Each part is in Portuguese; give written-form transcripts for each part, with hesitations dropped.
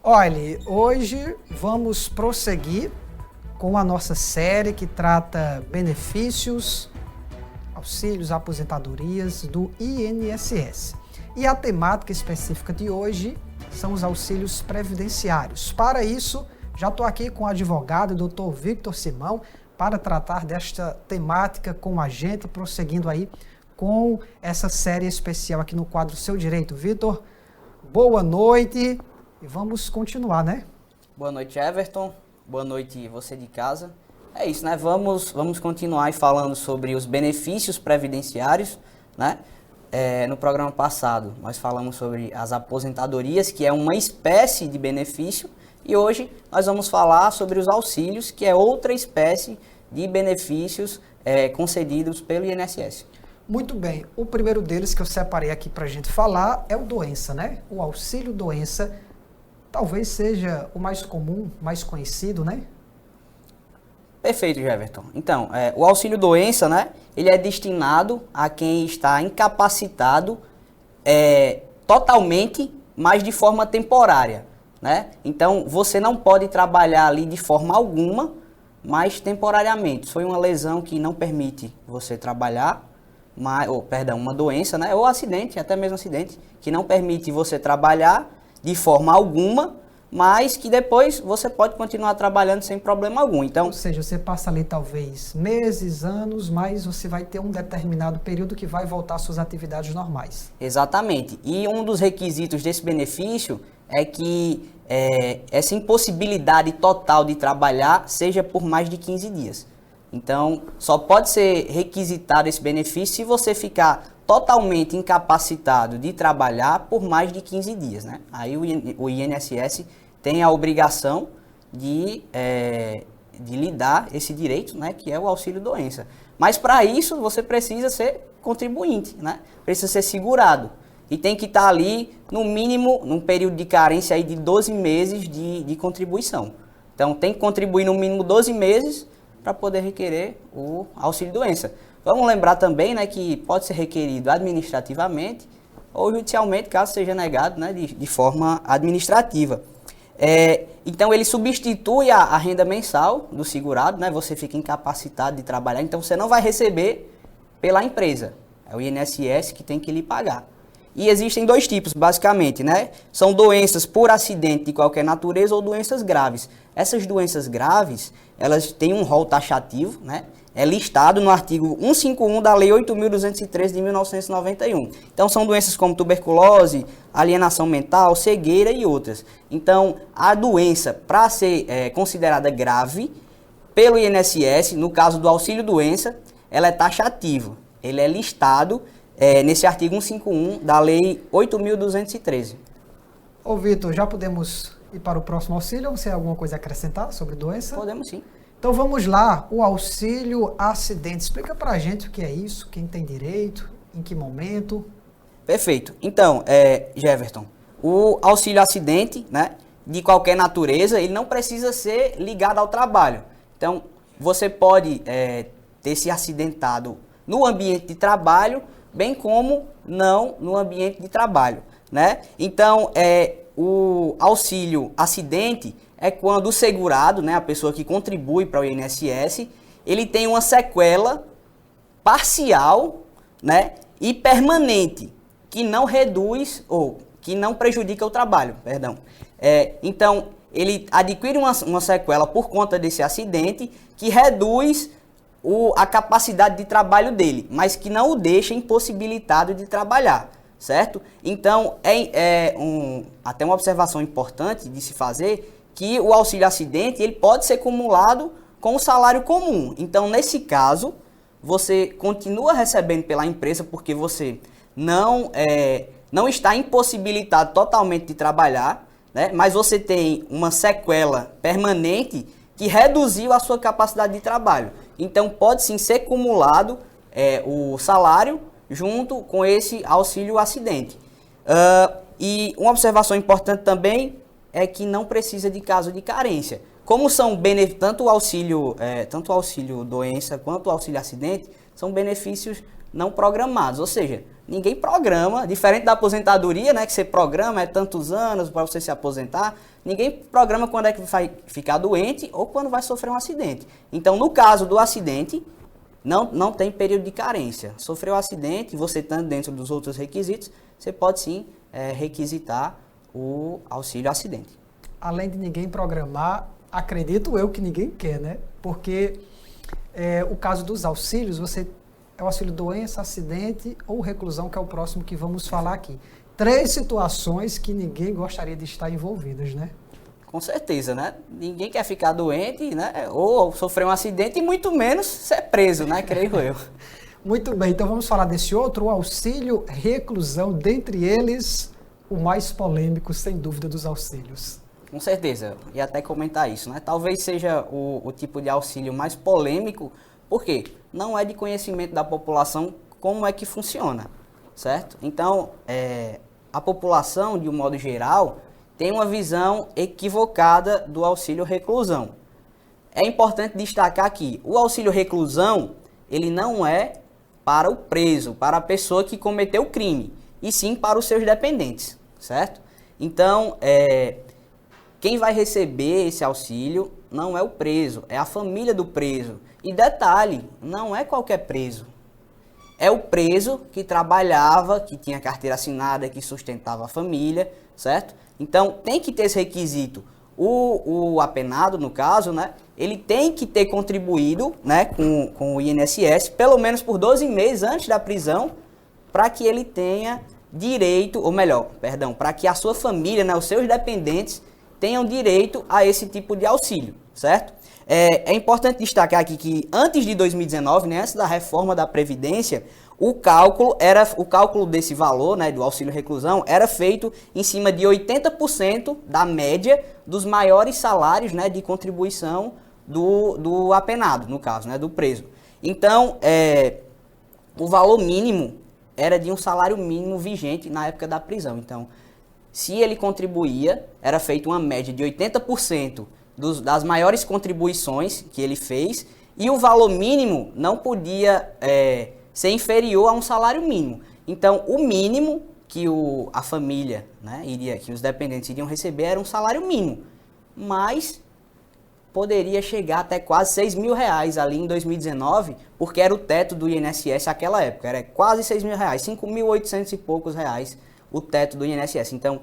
Olha, hoje vamos prosseguir com a nossa série que trata benefícios, auxílios, aposentadorias do INSS. E a temática específica de hoje são os auxílios previdenciários. Para isso, já estou aqui com o advogado, Dr. Victor Simão, para tratar desta temática com a gente, prosseguindo aí com essa série especial aqui no quadro Seu Direito. Victor, boa noite. E vamos continuar, né? Boa noite, Everton. Boa noite, você de casa. É isso, né? Vamos continuar aí falando sobre os benefícios previdenciários, né? No programa passado, nós falamos sobre as aposentadorias, que é uma espécie de benefício, e hoje nós vamos falar sobre os auxílios, que é outra espécie de benefícios concedidos pelo INSS. Muito bem. O primeiro deles que eu separei aqui para a gente falar é o doença, né? O auxílio doença talvez seja o mais comum, mais conhecido, né? Perfeito, Everton. Então, o auxílio doença, né? Ele é destinado a quem está incapacitado totalmente, mas de forma temporária, né? Então, você não pode trabalhar ali de forma alguma, mas temporariamente. Foi uma lesão que não permite você trabalhar, uma doença, né? Ou acidente, até mesmo acidente, que não permite você trabalhar de forma alguma, mas que depois você pode continuar trabalhando sem problema algum. Então, ou seja, você passa ali talvez meses, anos, mas você vai ter um determinado período que vai voltar às suas atividades normais. Exatamente. E um dos requisitos desse benefício é que essa impossibilidade total de trabalhar seja por mais de 15 dias. Então, só pode ser requisitado esse benefício se você ficar totalmente incapacitado de trabalhar por mais de 15 dias, né? Aí o INSS tem a obrigação de lhe dar esse direito, né, que é o auxílio doença. Mas para isso você precisa ser contribuinte, né? Precisa ser segurado. E tem que estar ali, no mínimo, num período de carência aí de 12 meses de contribuição. Então tem que contribuir no mínimo 12 meses para poder requerer o auxílio doença. Vamos lembrar também, né, que pode ser requerido administrativamente ou judicialmente, caso seja negado, né, de forma administrativa. Então ele substitui a renda mensal do segurado, né, você fica incapacitado de trabalhar, então você não vai receber pela empresa. É o INSS que tem que lhe pagar. E existem dois tipos, basicamente, né? São doenças por acidente de qualquer natureza ou doenças graves. Essas doenças graves, elas têm um rol taxativo, né? É listado no artigo 151 da Lei 8.213 de 1991. Então, são doenças como tuberculose, alienação mental, cegueira e outras. Então, a doença, para ser considerada grave, pelo INSS, no caso do auxílio-doença, ela é taxativa. Ele é listado nesse artigo 151 da Lei 8.213. Ô Vitor, já podemos ir para o próximo auxílio ou você tem alguma coisa a acrescentar sobre doença? Podemos sim. Então vamos lá, o auxílio acidente. Explica pra gente o que é isso, quem tem direito, em que momento. Perfeito. Então, Jefferson, o auxílio acidente, né, de qualquer natureza, ele não precisa ser ligado ao trabalho. Então, você pode ter se acidentado no ambiente de trabalho, bem como não no ambiente de trabalho, né? Então, o auxílio acidente é quando o segurado, né, a pessoa que contribui para o INSS, ele tem uma sequela parcial, né, e permanente, que não reduz ou que não prejudica o trabalho, perdão. Então, ele adquire uma sequela por conta desse acidente que reduz a capacidade de trabalho dele, mas que não o deixa impossibilitado de trabalhar, certo? Então, até uma observação importante de se fazer, que o auxílio acidente ele pode ser cumulado com o salário comum. Então, nesse caso, você continua recebendo pela empresa porque você não está impossibilitado totalmente de trabalhar, né? Mas você tem uma sequela permanente que reduziu a sua capacidade de trabalho. Então, pode sim ser cumulado o salário junto com esse auxílio acidente. E uma observação importante também é que não precisa de caso de carência. Como são tanto o auxílio doença quanto o auxílio acidente, são benefícios não programados, ou seja, ninguém programa, diferente da aposentadoria, né, que você programa, é tantos anos para você se aposentar, ninguém programa quando é que vai ficar doente ou quando vai sofrer um acidente. Então, no caso do acidente, não tem período de carência. Sofreu um acidente, você estando dentro dos outros requisitos, você pode sim requisitar o auxílio acidente. Além de ninguém programar, acredito eu que ninguém quer, né? Porque o caso dos auxílios, é o auxílio doença, acidente ou reclusão, que é o próximo que vamos falar aqui. 3 situações que ninguém gostaria de estar envolvidas, né? Com certeza, né? Ninguém quer ficar doente, né? Ou sofrer um acidente e muito menos ser preso, né? Creio eu. Muito bem, então vamos falar desse outro, o auxílio reclusão, dentre eles, o mais polêmico, sem dúvida, dos auxílios. Com certeza, e até comentar isso, né? Talvez seja o tipo de auxílio mais polêmico, porque não é de conhecimento da população como é que funciona, certo? Então, a população, de um modo geral, tem uma visão equivocada do auxílio reclusão. É importante destacar que o auxílio reclusão, ele não é para o preso, para a pessoa que cometeu o crime, e sim para os seus dependentes, certo? Então, quem vai receber esse auxílio não é o preso, é a família do preso. E detalhe, não é qualquer preso. É o preso que trabalhava, que tinha carteira assinada, que sustentava a família, certo? Então, tem que ter esse requisito. O apenado, no caso, né, ele tem que ter contribuído, né, com o INSS, pelo menos por 12 meses antes da prisão, para que ele tenha direito, ou melhor, perdão, para que a sua família, né, os seus dependentes, tenham direito a esse tipo de auxílio, certo? É importante destacar aqui que antes de 2019, né, antes da reforma da Previdência, o cálculo desse valor, né, do auxílio reclusão, era feito em cima de 80% da média dos maiores salários, né, de contribuição do apenado, no caso, né, do preso. Então, o valor mínimo era de um salário mínimo vigente na época da prisão. Então, se ele contribuía, era feita uma média de 80% das maiores contribuições que ele fez, e o valor mínimo não podia ser inferior a um salário mínimo. Então, o mínimo que a família, né, que os dependentes iriam receber era um salário mínimo, mas poderia chegar até quase R$6.000 ali em 2019, porque era o teto do INSS naquela época, era quase R$6.000, R$5.800 e poucos o teto do INSS. Então,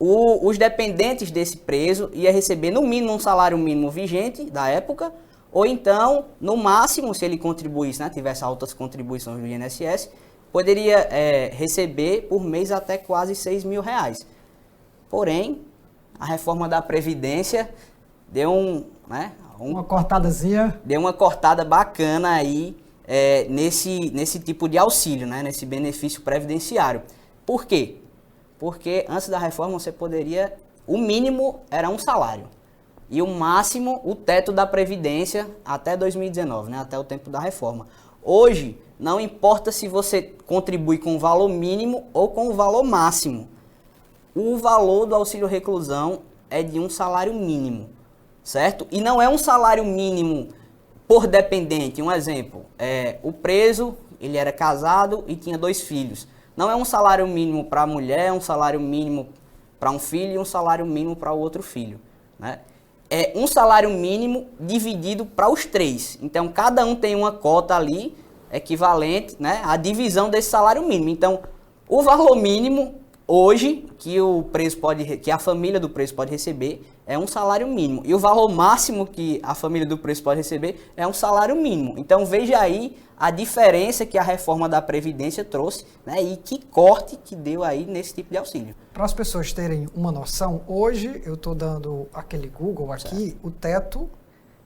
os dependentes desse preso iam receber no mínimo um salário mínimo vigente da época, ou então, no máximo, se ele contribuísse, né, tivesse altas contribuições do INSS, poderia receber por mês até quase R$6.000. Porém, a reforma da Previdência deu uma cortadazinha. Deu uma cortada bacana aí nesse tipo de auxílio, né, nesse benefício previdenciário. Por quê? Porque antes da reforma você poderia, o mínimo era um salário e o máximo, o teto da Previdência até 2019, né, até o tempo da reforma. Hoje, não importa se você contribui com o valor mínimo ou com o valor máximo, o valor do auxílio reclusão é de um salário mínimo, certo? E não é um salário mínimo por dependente. Um exemplo, o preso, ele era casado e tinha 2 filhos. Não é um salário mínimo para a mulher, um salário mínimo para um filho e um salário mínimo para o outro filho, né? É um salário mínimo dividido para os 3. Então, cada um tem uma cota ali equivalente, né, à divisão desse salário mínimo. Então, o valor mínimo hoje que a família do preso pode receber é um salário mínimo. E o valor máximo que a família do preso pode receber é um salário mínimo. Então, veja aí a diferença que a reforma da Previdência trouxe, né, e que corte que deu aí nesse tipo de auxílio. Para as pessoas terem uma noção, hoje eu estou dando aquele Google aqui, certo. O teto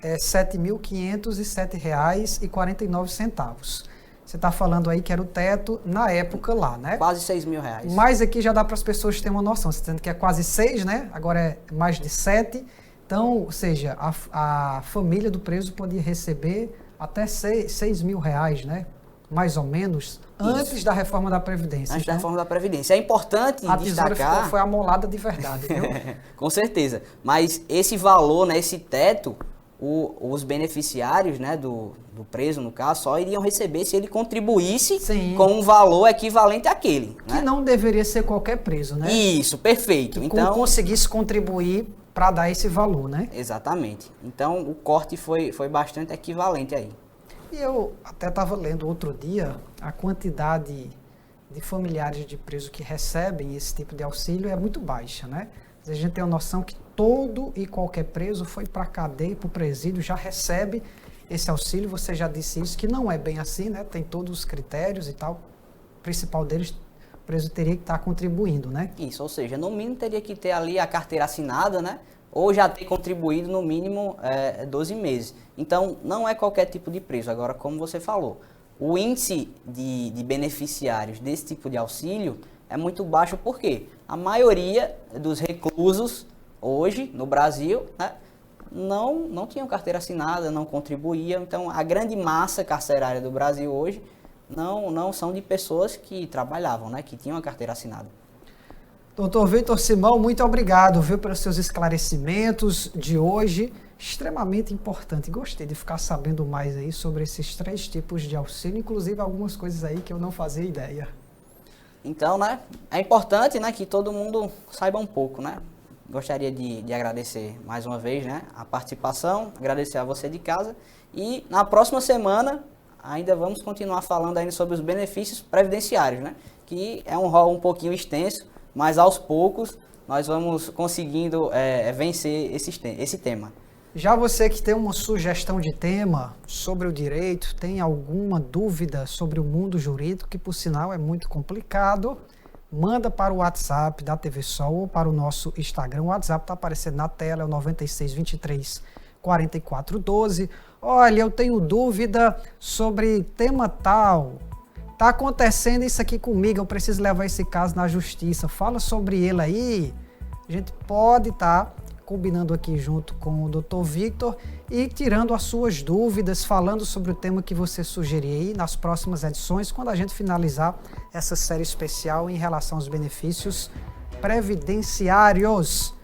é R$ 7.507,49. Você está falando aí que era o teto na época lá, né? Quase R$6.000. Mas aqui já dá para as pessoas terem uma noção. Você está dizendo que é quase 6, né? Agora é mais de 7. Então, ou seja, a família do preso pode receber até R$6.000, né? Mais ou menos, antes da reforma da Previdência. Antes da reforma da Previdência. É importante destacar... A tesoura foi amolada de verdade, viu? Com certeza. Mas esse valor, né, esse teto, os beneficiários, né, do preso, no caso, só iriam receber se ele contribuísse Sim. com um valor equivalente àquele. Que né? não deveria ser qualquer preso, né? Isso, perfeito. Que Então, conseguisse contribuir para dar esse valor, né? exatamente. Então, o corte foi bastante equivalente aí. E eu até estava lendo outro dia a quantidade de familiares de presos que recebem esse tipo de auxílio é muito baixa, né? A gente tem a noção que todo e qualquer preso foi para a cadeia, para o presídio, já recebe esse auxílio. Você já disse isso, que não é bem assim, né? Tem todos os critérios e tal. O principal deles, o preso teria que estar contribuindo, né? Isso, ou seja, no mínimo teria que ter ali a carteira assinada, né? Ou já ter contribuído no mínimo 12 meses. Então, não é qualquer tipo de preso. Agora, como você falou, o índice de beneficiários desse tipo de auxílio é muito baixo, porque a maioria dos reclusos hoje no Brasil, né, não tinham carteira assinada, não contribuíam. Então, a grande massa carcerária do Brasil hoje não são de pessoas que trabalhavam, né, que tinham a carteira assinada. Doutor Vitor Simão, muito obrigado, viu, pelos seus esclarecimentos de hoje, extremamente importante. Gostei de ficar sabendo mais aí sobre esses 3 tipos de auxílio, inclusive algumas coisas aí que eu não fazia ideia. Então, né, é importante, né, que todo mundo saiba um pouco, né? Gostaria de agradecer mais uma vez, né, a participação, agradecer a você de casa, e na próxima semana ainda vamos continuar falando ainda sobre os benefícios previdenciários, né, que é um rol um pouquinho extenso, mas aos poucos nós vamos conseguindo vencer esse tema. Já você que tem uma sugestão de tema sobre o direito, tem alguma dúvida sobre o mundo jurídico, que por sinal é muito complicado, manda para o WhatsApp da TV Sol ou para o nosso Instagram. O WhatsApp está aparecendo na tela, é o 9623 4412. Olha, eu tenho dúvida sobre tema tal. Tá acontecendo isso aqui comigo, eu preciso levar esse caso na justiça. Fala sobre ele aí. A gente pode estar combinando aqui junto com o Dr. Victor e tirando as suas dúvidas, falando sobre o tema que você sugerir aí nas próximas edições, quando a gente finalizar essa série especial em relação aos benefícios previdenciários.